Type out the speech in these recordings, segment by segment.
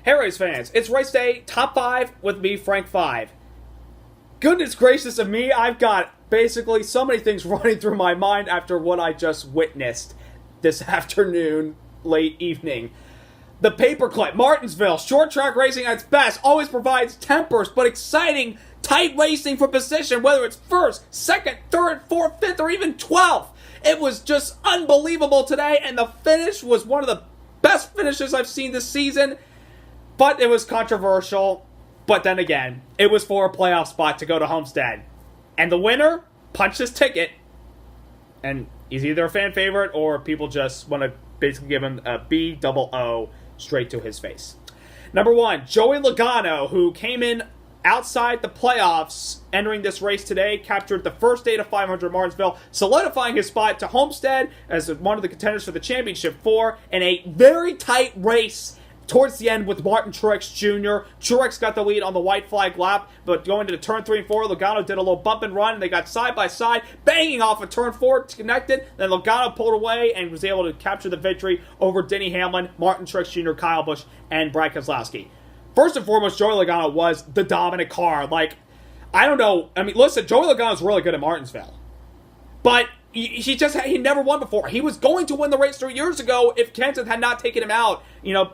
Hey race fans, it's race day, top 5 with me, Frank 5. Goodness gracious of me, I've got basically so many things running through my mind after what I just witnessed this afternoon, late evening. The paperclip, Martinsville, short track racing at its best, always provides tempers, but exciting, tight racing for position, whether it's first, second, third, fourth, fifth, or even 12th. It was just unbelievable today, and the finish was one of the best finishes I've seen this season. But it was controversial. But then again, it was for a playoff spot to go to Homestead. And the winner punched his ticket. And he's either a fan favorite or people just want to basically give him a BOO straight to his face. Number 1, Joey Logano, who came in outside the playoffs entering this race today, captured the first 8 of 500 Martinsville, solidifying his spot to Homestead as one of the contenders for the championship 4 in a very tight race towards the end with Martin Truex Jr. Truex got the lead on the white flag lap, but going into turn 3 and 4, Logano did a little bump and run, and they got side by side, banging off of turn 4, connected. Then Logano pulled away and was able to capture the victory over Denny Hamlin, Martin Truex Jr., Kyle Busch, and Brad Keselowski. First and foremost, Joey Logano was the dominant car. I don't know. I mean, listen, Joey Logano's really good at Martinsville. But he never won before. He was going to win the race 3 years ago if Kansas had not taken him out,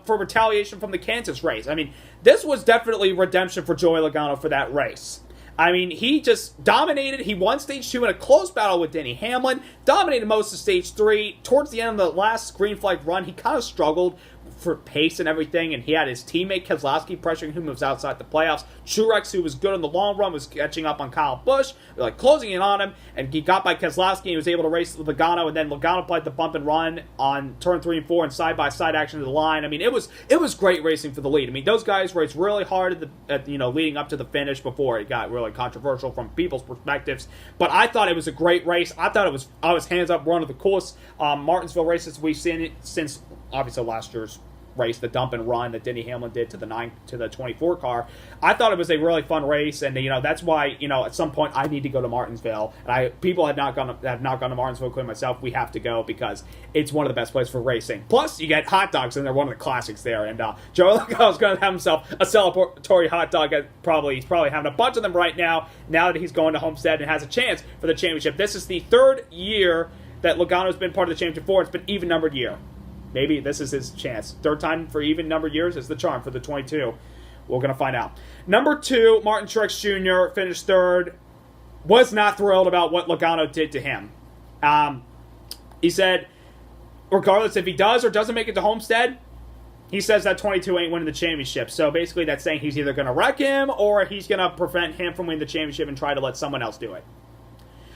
for retaliation from the Kansas race. I mean, this was definitely redemption for Joey Logano for that race. I mean, he just dominated. He won Stage 2 in a close battle with Denny Hamlin, dominated most of Stage 3. Towards the end of the last green flag run, he kind of struggled for pace and everything, and he had his teammate Keselowski pressuring him, who was outside the playoffs. Truex, who was good in the long run, was catching up on Kyle Busch, closing in on him, and he got by Keselowski, and he was able to race with Logano, and then Logano played the bump and run on turn 3 and 4 and side-by-side action to the line. I mean, it was great racing for the lead. I mean, those guys raced really hard leading up to the finish before it got really controversial from people's perspectives, but I thought it was a great race. I was hands up one of the coolest Martinsville races we've seen since obviously last year's race, the dump and run that Denny Hamlin did to the 24 car. I thought it was a really fun race, and that's why at some point I need to go to Martinsville. And people have not gone to Martinsville, including myself. We have to go because it's one of the best places for racing. Plus, you get hot dogs, and they're one of the classics there. And Joe Logano's going to have himself a celebratory hot dog. He's probably having a bunch of them right now. Now that he's going to Homestead and has a chance for the championship. This is the 3rd year that Logano's been part of the championship 4. It's been even numbered year. Maybe this is his chance. 3rd time for even numbered years is the charm for the 22. We're going to find out. Number 2, Martin Truex Jr. finished 3rd. Was not thrilled about what Logano did to him. He said, regardless if he does or doesn't make it to Homestead, he says that 22 ain't winning the championship. So basically that's saying he's either going to wreck him or he's going to prevent him from winning the championship and try to let someone else do it.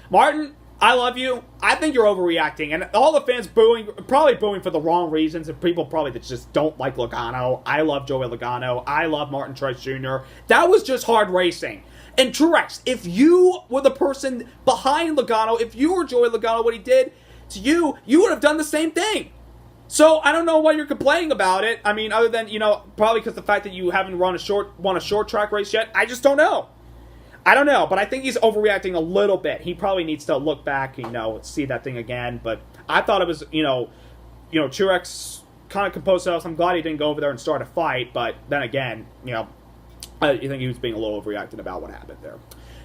Martin, I love you. I think you're overreacting. And all the fans probably booing for the wrong reasons. And people probably that just don't like Logano. I love Joey Logano. I love Martin Truex Jr. That was just hard racing. And Truex, if you were the person behind Logano, if you were Joey Logano, what he did to you, you would have done the same thing. So I don't know why you're complaining about it. I mean, other than, probably because the fact that you haven't won a short track race yet. I just don't know. I don't know, but I think he's overreacting a little bit. He probably needs to look back, see that thing again. But I thought it was, Truex kind of composed himself. I'm glad he didn't go over there and start a fight. But then again, I think he was being a little overreacting about what happened there.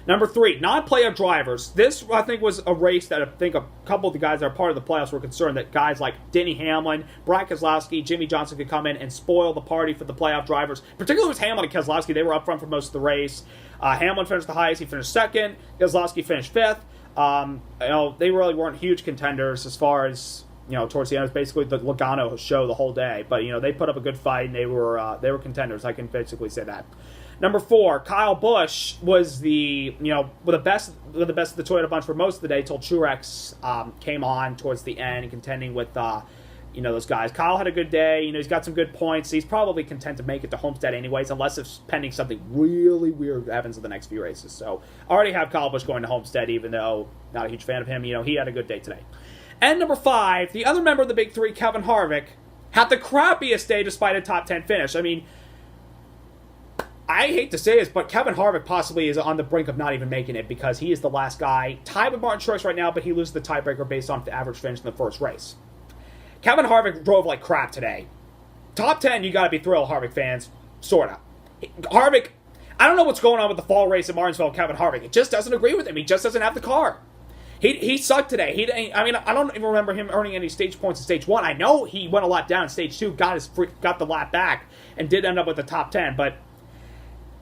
Number 3, non-playoff drivers. This, I think, was a race that I think a couple of the guys that are part of the playoffs were concerned that guys like Denny Hamlin, Brad Keselowski, Jimmy Johnson could come in and spoil the party for the playoff drivers. Particularly with Hamlin and Keselowski. They were up front for most of the race. Hamlin finished the highest. He finished 2nd. Keselowski finished 5th. They really weren't huge contenders as far as, towards the end. It was basically the Logano show the whole day. But, they put up a good fight, and they were contenders. I can basically say that. Number 4, Kyle Busch was the best of the Toyota bunch for most of the day till Truex came on towards the end and contending with those guys. Kyle had a good day. He's got some good points. He's probably content to make it to Homestead anyways, unless it's pending something really weird that happens in the next few races. So I already have Kyle Busch going to Homestead, even though not a huge fan of him. He had a good day today. And number 5, the other member of the Big 3, Kevin Harvick, had the crappiest day despite a top 10 finish. I mean, I hate to say this, but Kevin Harvick possibly is on the brink of not even making it because he is the last guy tied with Martin Truex right now, but he loses the tiebreaker based on the average finish in the first race. Kevin Harvick drove like crap today. Top 10, you got to be thrilled, Harvick fans. Sort of. Harvick, I don't know what's going on with the fall race at Martinsville, Kevin Harvick. It just doesn't agree with him. He just doesn't have the car. He sucked today. I don't even remember him earning any stage points in stage 1. I know he went a lap down in stage 2, got the lap back, and did end up with the top 10. But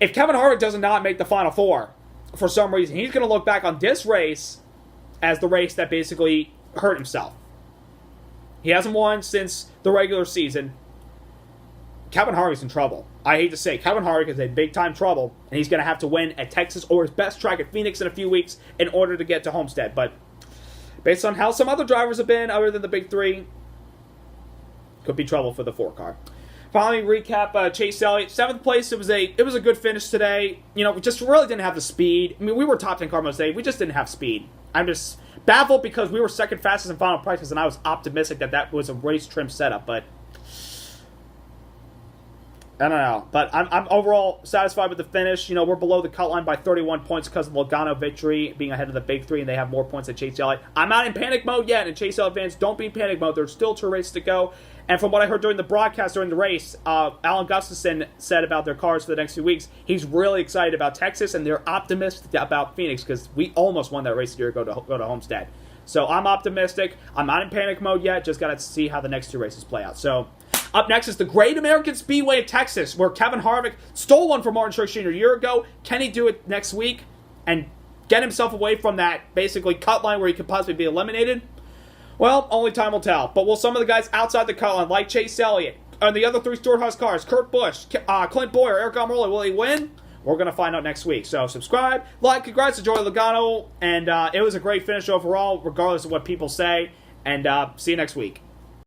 if Kevin Harvick does not make the Final Four, for some reason, he's going to look back on this race as the race that basically hurt himself. He hasn't won since the regular season. Kevin Harvick's in trouble. I hate to say, Kevin Harvick is in big-time trouble, and he's going to have to win at Texas or his best track at Phoenix in a few weeks in order to get to Homestead. But based on how some other drivers have been, other than the big three, could be trouble for the 4-car. Finally, recap Chase Elliott, 7th place. It was a good finish today. You know, we just really didn't have the speed. I mean, we were top 10 car most day. We just didn't have speed. I'm just baffled because we were second fastest in final practice, and I was optimistic that was a race trim setup, but I don't know. But I'm overall satisfied with the finish. You know, we're below the cut line by 31 points because of the Logano victory being ahead of the big three, and they have more points than Chase Elliott. I'm not in panic mode yet, and Chase Elliott fans, don't be in panic mode. There's still 2 races to go. And from what I heard during the broadcast during the race, Alan Gustafson said about their cars for the next few weeks, he's really excited about Texas, and they're optimistic about Phoenix because we almost won that race a year ago to go to Homestead. So I'm optimistic. I'm not in panic mode yet. Just got to see how the next 2 races play out. So up next is the Great American Speedway of Texas, where Kevin Harvick stole one from Martin Truex Jr. a year ago. Can he do it next week and get himself away from that basically cut line where he could possibly be eliminated? Well, only time will tell. But will some of the guys outside the cut line, like Chase Elliott, and the other 3 Storehouse cars, Kurt Busch, Clint Boyer, Eric Almirola, will he win? We're going to find out next week. So subscribe, like, congrats to Joey Logano, and it was a great finish overall, regardless of what people say. And see you next week.